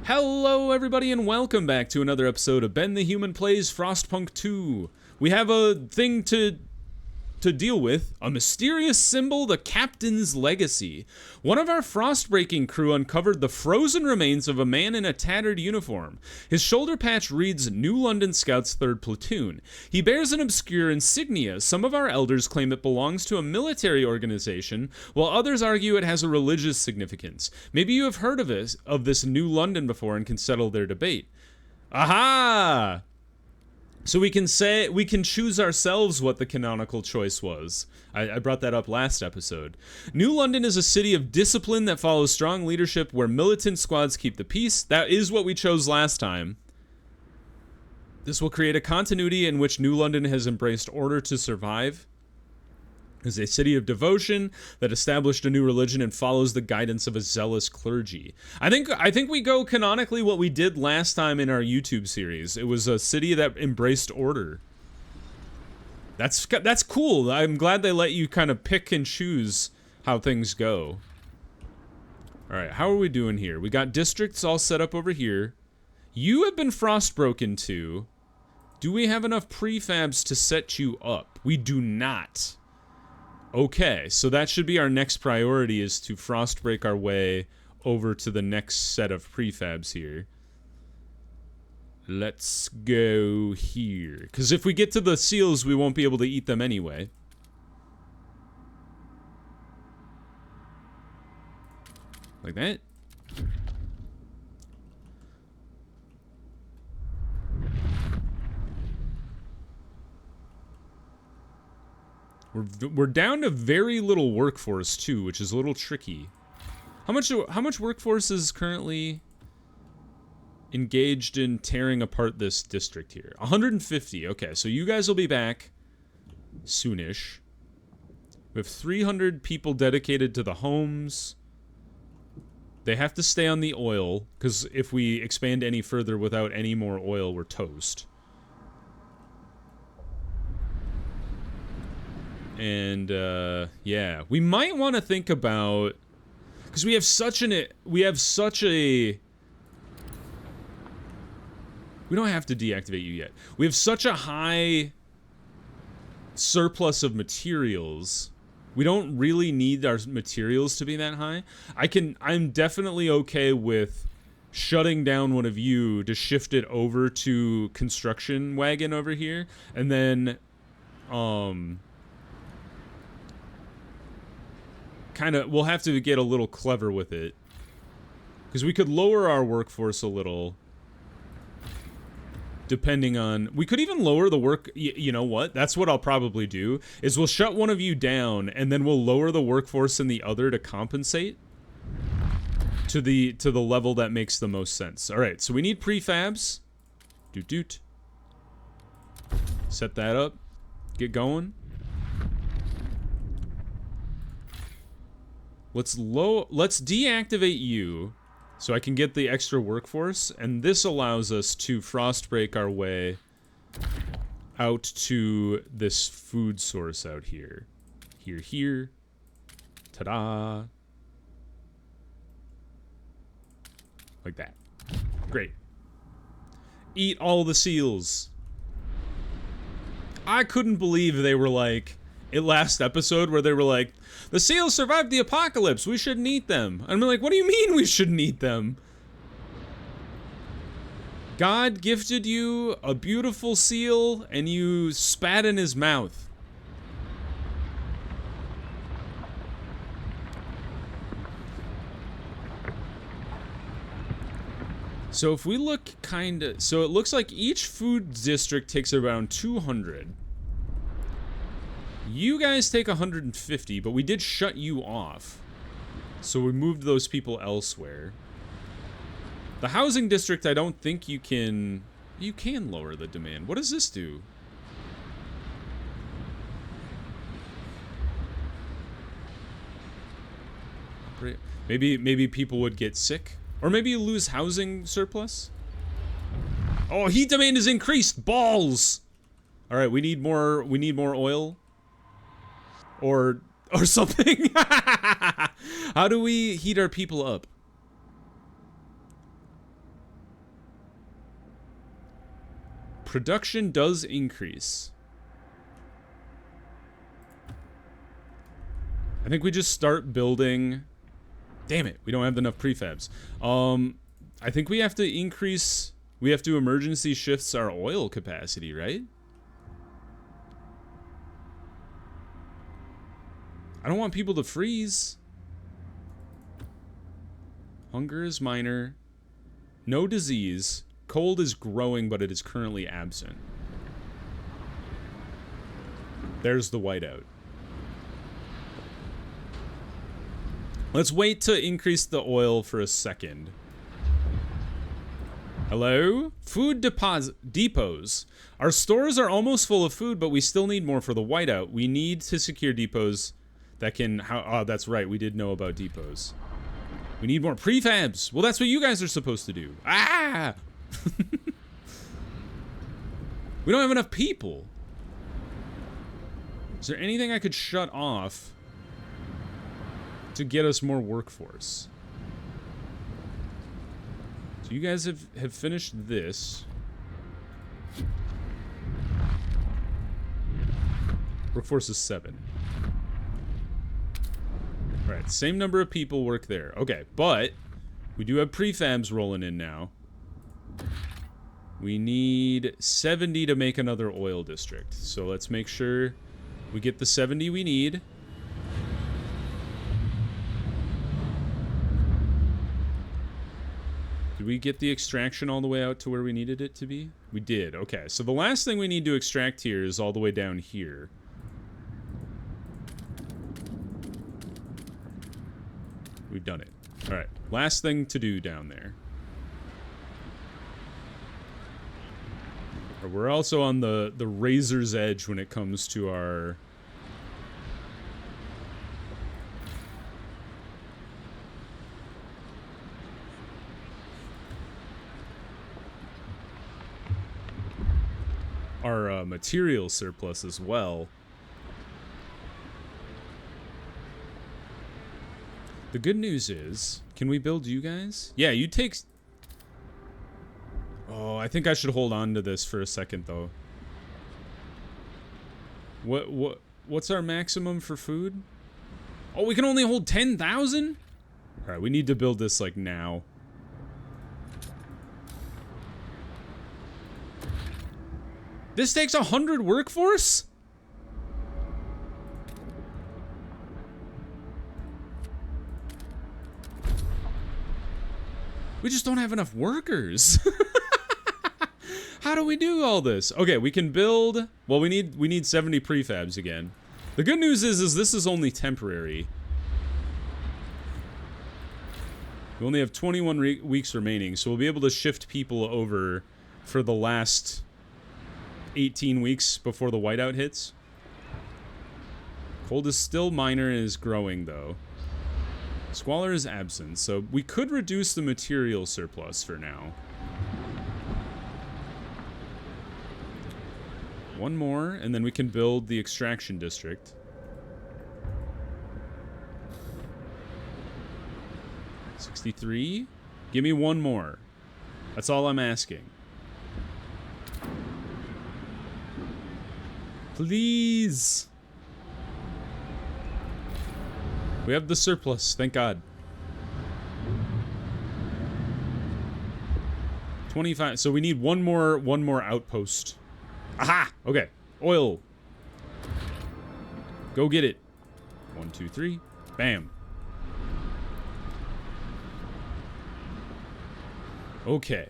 Hello everybody and welcome back to another episode of Ben the Human Plays Frostpunk 2. We have a thing to deal with, a mysterious symbol, the Captain's Legacy. One of our frost-breaking crew uncovered the frozen remains of a man in a tattered uniform. His shoulder patch reads New London Scouts 3rd Platoon. He bears an obscure insignia. Some of our elders claim it belongs to a military organization, while others argue it has a religious significance. Maybe you have heard of this New London before and can settle their debate. Aha! So we can choose ourselves what the canonical choice was. I brought that up last episode. New London is a city of discipline that follows strong leadership where militant squads keep the peace. That is what we chose last time. This will create a continuity in which New London has embraced order to survive. Is a city of devotion that established a new religion and follows the guidance of a zealous clergy. I think we go canonically what we did last time in our YouTube series. It was a city that embraced order. That's cool. I'm glad they let you kind of pick and choose how things go. All right, how are we doing here? We got districts all set up over here. You have been frostbroken to. Do we have enough prefabs to set you up? We do not. Okay, so that should be our next priority, is to frostbreak our way over to the next set of prefabs here. Let's go here. Because if we get to the seals, we won't be able to eat them anyway. Like that. We're down to very little workforce too, which is a little tricky. How much workforce is currently engaged in tearing apart this district here? 150. Okay, so you guys will be back soonish. We have 300 people dedicated to the homes. They have to stay on the oil, because if we expand any further without any more oil, we're toast. And, yeah, we might want to think about, because we have such a, we don't have to deactivate you yet. We have such a high surplus of materials. We don't really need our materials to be that high. I'm definitely okay with shutting down one of you to shift it over to construction wagon over here, and then, we'll have to get a little clever with it. Because we could lower our workforce a little. Depending on... We could even lower the work... You know what? That's what I'll probably do. Is we'll shut one of you down, and then we'll lower the workforce in the other to compensate. To the level that makes the most sense. Alright, so we need prefabs. Doot. Set that up. Get going. Let's deactivate you so I can get the extra workforce, and this allows us to frostbreak our way out to this food source out here. Here. Ta-da. Like that. Great. Eat all the seals. I couldn't believe they were like, last episode where they were like, the seals survived the apocalypse, we shouldn't eat them. And I'm like, what do you mean we shouldn't eat them? God gifted you a beautiful seal, and you spat in his mouth. So if we look so it looks like each food district takes around 200. You guys take 150, but we did shut you off. So we moved those people elsewhere. The housing district, I don't think you can... You can lower the demand. What does this do? Maybe people would get sick? Or maybe you lose housing surplus? Oh, heat demand is increased! Balls! Alright, we need more oil. Or something. How do we heat our people up? Production does increase. I think we just start building... Damn it, we don't have enough prefabs. I think we have to increase... We have to emergency shifts our oil capacity, right? I don't want people to freeze. Hunger is minor. No disease. Cold is growing, but it is currently absent. There's the whiteout. Let's wait to increase the oil for a second. Hello? Food depots. Our stores are almost full of food, but we still need more for the whiteout. We need to secure depots that can... Oh, that's right. We did know about depots. We need more prefabs. Well, that's what you guys are supposed to do. Ah! We don't have enough people. Is there anything I could shut off to get us more workforce? So you guys have finished this. Workforce is 7. Alright, same number of people work there. Okay, but we do have prefabs rolling in now. We need 70 to make another oil district. So let's make sure we get the 70 we need. Did we get the extraction all the way out to where we needed it to be? We did. Okay, so the last thing we need to extract here is all the way down here. We've done it. Alright, last thing to do down there. We're also on the razor's edge when it comes to our... material surplus as well. The good news is, can we build you guys? Yeah, you take... Oh, I think I should hold on to this for a second, though. What's our maximum for food? Oh, we can only hold 10,000? Alright, we need to build this, like, now. This takes 100 workforce? We just don't have enough workers. How do we do all this? Okay, we can build... Well, we need 70 prefabs again. The good news is this is only temporary. We only have 21 weeks remaining, so we'll be able to shift people over for the last 18 weeks before the whiteout hits. Cold is still minor and is growing, though. Squalor is absent, so we could reduce the material surplus for now. One more, and then we can build the extraction district. $63. Give me one more. That's all I'm asking. Please. We have the surplus, thank God. 25. So we need one more outpost. Aha! Okay. Oil. Go get it. 1, 2, 3. Bam. Okay.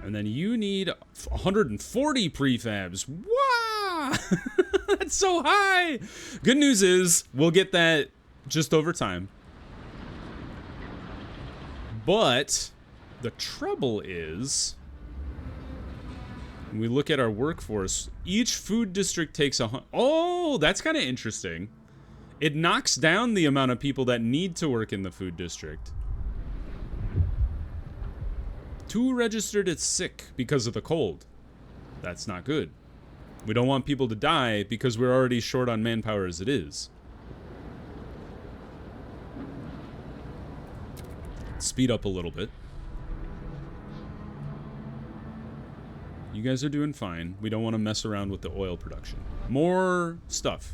And then you need 140 prefabs. Wow! That's so high! Good news is, we'll get that just over time. But the trouble is, when we look at our workforce, each food district takes Oh, that's kind of interesting. It knocks down the amount of people that need to work in the food district. 2 registered as sick because of the cold. That's not good. We don't want people to die because we're already short on manpower as it is. speed up a little bit. You guys are doing fine. We don't want to mess around with the oil production. More stuff.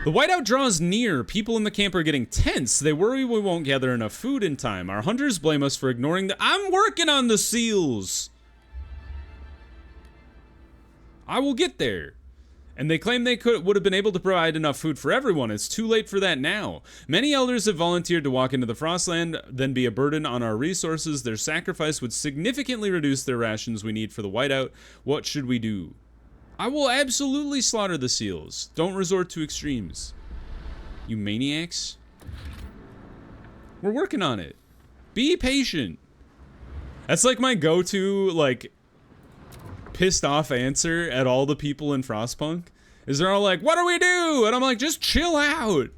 The whiteout draws near. People in the camp are getting tense. They worry we won't gather enough food in time. Our hunters blame us for ignoring the... I'm working on the seals! I will get there. And they claim they would have been able to provide enough food for everyone. It's too late for that now. Many elders have volunteered to walk into the Frostland, then be a burden on our resources. Their sacrifice would significantly reduce their rations we need for the whiteout. What should we do? I will absolutely slaughter the seals. Don't resort to extremes. You maniacs. We're working on it. Be patient. That's like my go-to, like, pissed off answer at all the people in Frostpunk. Is they're all like, what do we do? And I'm like, just chill out.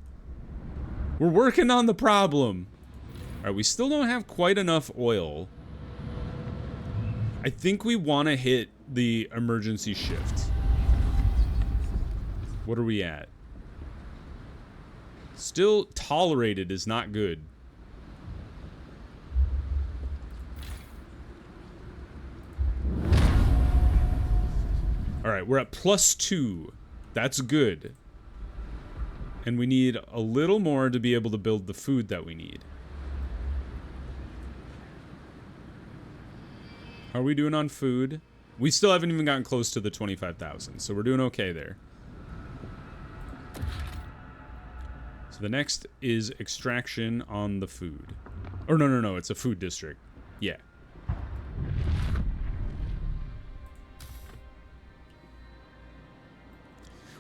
We're working on the problem. Alright, we still don't have quite enough oil. I think we want to hit the emergency shift. What are we at? Still tolerated is not good. Alright, we're at +2. That's good. And we need a little more to be able to build the food that we need. How are we doing on food? We still haven't even gotten close to the 25,000, so we're doing okay there. So the next is extraction on the food. Or no, it's a food district. Yeah.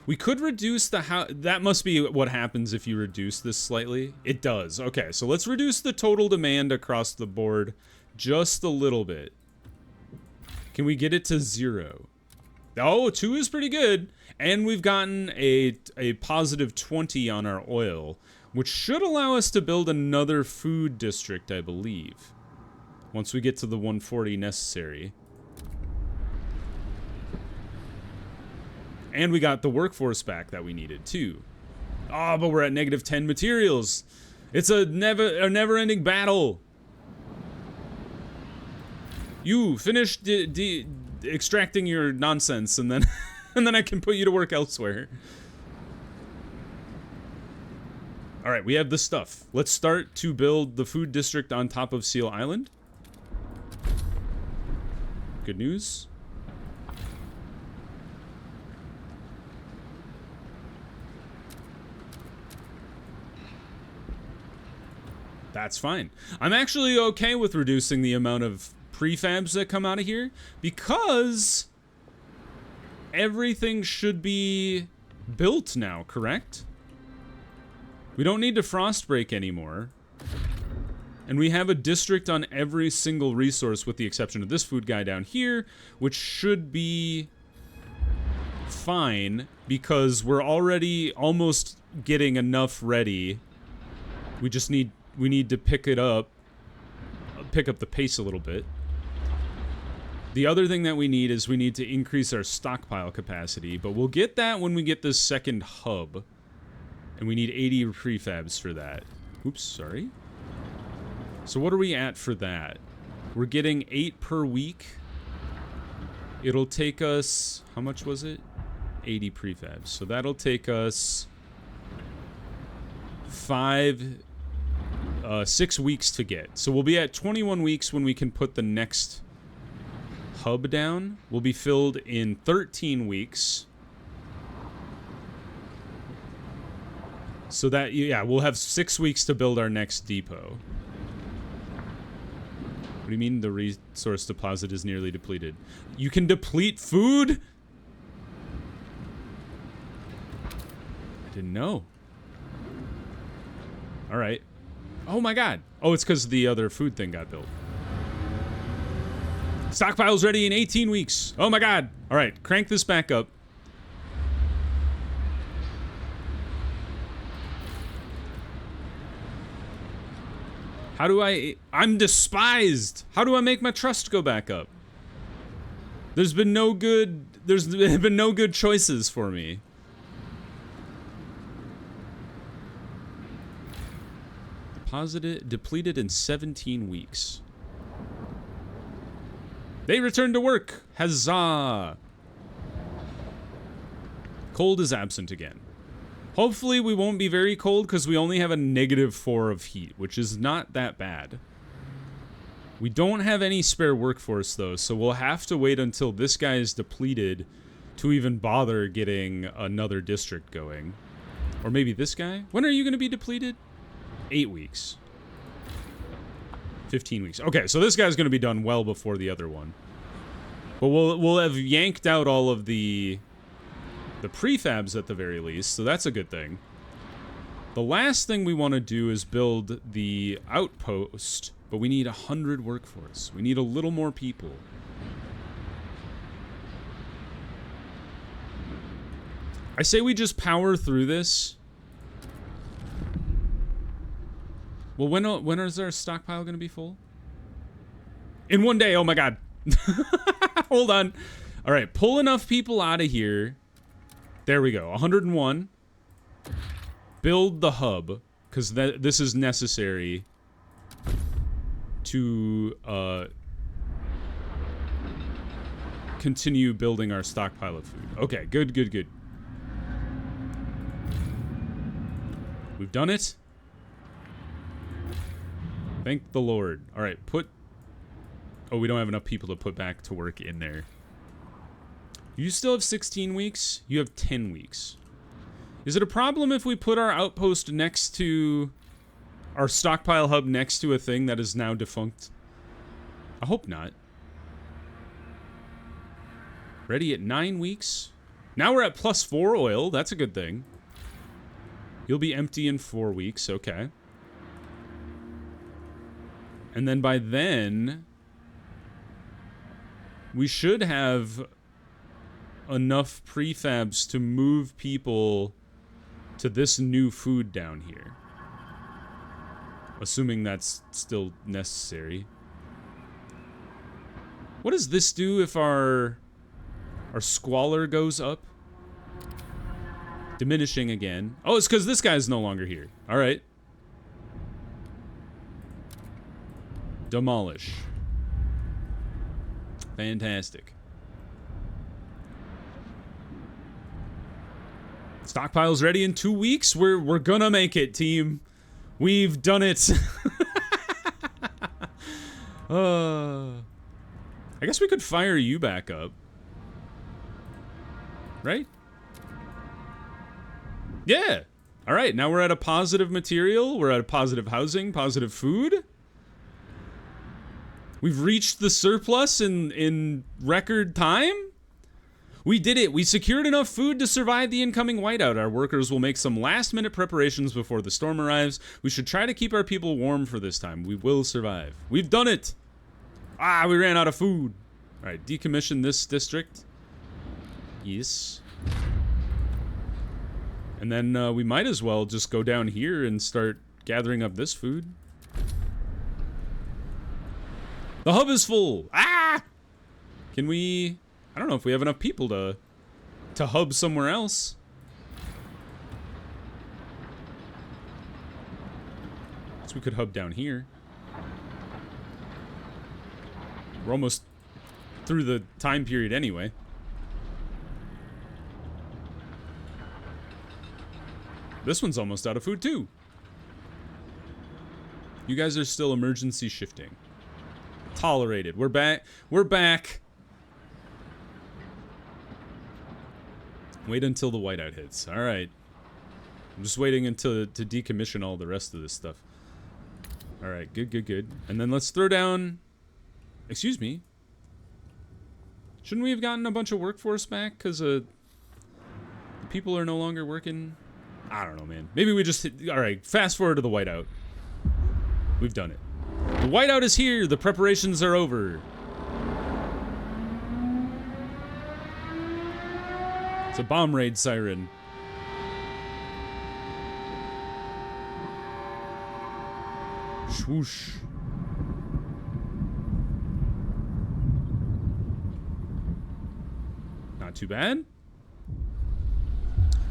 We could reduce the that must be what happens if you reduce this slightly. It does. Okay, so let's reduce the total demand across the board just a little bit. Can we get it to 0? Oh, 2 is pretty good. And we've gotten a positive 20 on our oil, which should allow us to build another food district, I believe. Once we get to the 140 necessary. And we got the workforce back that we needed, too. Oh, but we're at -10 materials. It's a never-ending battle. You finish extracting your nonsense, and then and then I can put you to work elsewhere. All right, we have the stuff. Let's start to build the food district on top of Seal Island. Good news. That's fine. I'm actually okay with reducing the amount of prefabs that come out of here because everything should be built now, correct? We don't need to frost break anymore. And we have a district on every single resource with the exception of this food guy down here, which should be fine because we're already almost getting enough ready. We need to pick up the pace a little bit. The other thing that we need is we need to increase our stockpile capacity, but we'll get that when we get this second hub. And we need 80 prefabs for that. Oops, sorry. So what are we at for that? We're getting 8 per week. It'll take us, how much was it? 80 prefabs. So that'll take us 6 weeks to get. So we'll be at 21 weeks when we can put the next hub down. We'll be filled in 13 weeks. So that, yeah, we'll have 6 weeks to build our next depot. What do you mean the resource deposit is nearly depleted? You can deplete food? I didn't know. All right. Oh my god. Oh, it's because the other food thing got built. Stockpile's ready in 18 weeks. Oh my god. All right, crank this back up. How do I'm despised. How do I make my trust go back up? There's been no good choices for me. depleted in 17 weeks. They return to work. Huzzah! Cold is absent again. Hopefully we won't be very cold because we only have a -4 of heat, which is not that bad. We don't have any spare workforce though, so we'll have to wait until this guy is depleted to even bother getting another district going. Or maybe this guy? When are you going to be depleted? 8 weeks. 15 weeks. Okay, so this guy's going to be done well before the other one. But we'll have yanked out all of the prefabs at the very least, so that's a good thing. The last thing we want to do is build the outpost, but we need 100 workforce. We need a little more people. I say we just power through this. Well, when is our stockpile going to be full? In 1 day. Oh my god. Hold on. All right, pull enough people out of here. There we go. 101. Build the hub, because this is necessary to continue building our stockpile of food. Okay, good, good, good. We've done it. Thank the Lord. All right, oh, we don't have enough people to put back to work in there. You still have 16 weeks? You have 10 weeks. Is it a problem if we put our outpost next to our stockpile hub next to a thing that is now defunct? I hope not. Ready at 9 weeks? Now we're at +4 oil. That's a good thing. You'll be empty in 4 weeks. Okay. And then by then, we should have enough prefabs to move people to this new food down here. Assuming that's still necessary. What does this do if our squalor goes up? Diminishing again. Oh, it's because this guy's no longer here. All right. Demolish. Fantastic. Stockpile's ready in 2 weeks. We're gonna make it, team. We've done it. I guess we could fire you back up. Right? Yeah. All right, now we're at a positive material. We're at a positive housing, positive food. We've reached the surplus in record time. We did it. We secured enough food to survive the incoming whiteout. Our workers will make some last-minute preparations before the storm arrives. We should try to keep our people warm for this time. We will survive. We've done it. Ah, we ran out of food. All right, decommission this district. Yes. And then we might as well just go down here and start gathering up this food. The hub is full. Ah! Can we... I don't know if we have enough people to hub somewhere else. So we could hub down here. We're almost through the time period anyway. This one's almost out of food too. You guys are still emergency shifting. Tolerated. We're back. We're back. Wait until the whiteout hits. All right. I'm just waiting until to decommission all the rest of this stuff. All right. Good, good, good. And then let's throw down... Excuse me. Shouldn't we have gotten a bunch of workforce back? Because the people are no longer working? I don't know, man. Maybe we just... All right. Fast forward to the whiteout. We've done it. The whiteout is here. The preparations are over. It's a bomb raid siren. Swoosh. Not too bad.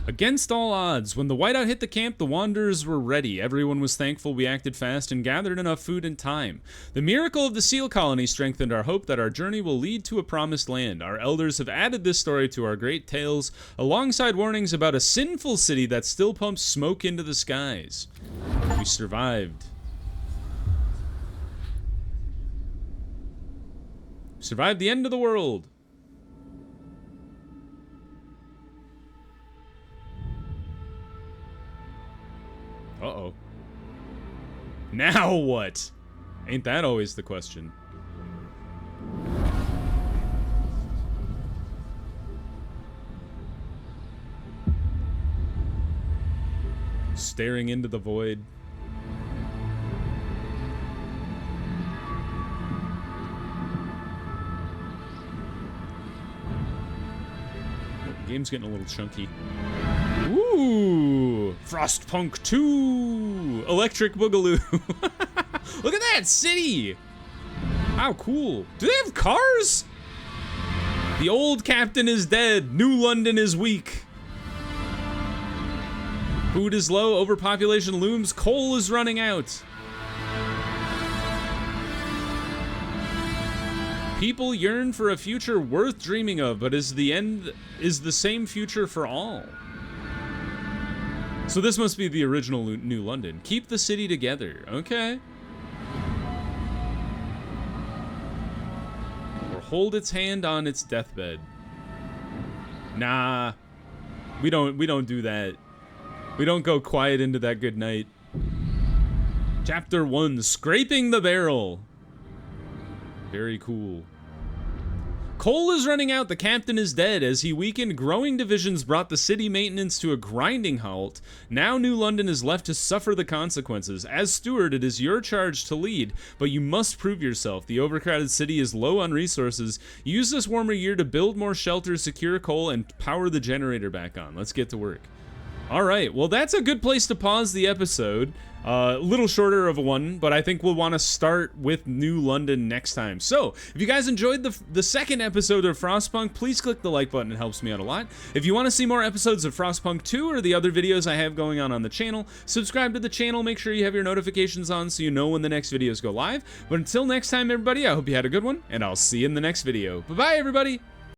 Against all odds, when the whiteout hit the camp, the wanderers were ready. Everyone was thankful we acted fast and gathered enough food in time. The miracle of the seal colony strengthened our hope that our journey will lead to a promised land. Our elders have added this story to our great tales, alongside warnings about a sinful city that still pumps smoke into the skies. We survived. Survived the end of the world. Uh-oh. Now what? Ain't that always the question? Staring into the void. Game's getting a little chunky. Ooh, Frostpunk 2, Electric Boogaloo. Look at that city. How cool. Do they have cars? The old captain is dead. New London is weak. Food is low. Overpopulation looms. Coal is running out. People yearn for a future worth dreaming of, but is the same future for all. So this must be the original New London. Keep the city together. Okay. Or hold its hand on its deathbed. Nah. We don't do that. We don't go quiet into that good night. Chapter 1, Scraping the Barrel. Very cool. Coal is running out. The captain is dead. As he weakened, growing divisions brought the city maintenance to a grinding halt. Now New London is left to suffer the consequences. As steward, it is your charge to lead, but you must prove yourself. The overcrowded city is low on resources. Use this warmer year to build more shelters, secure coal, and power the generator back on. Let's get to work. All right, well, that's a good place to pause the episode. A little shorter of one, but I think we'll want to start with New London next time. So, if you guys enjoyed the second episode of Frostpunk, please click the like button. It helps me out a lot. If you want to see more episodes of Frostpunk 2 or the other videos I have going on the channel, subscribe to the channel. Make sure you have your notifications on so you know when the next videos go live. But until next time, everybody, I hope you had a good one, and I'll see you in the next video. Bye-bye, everybody!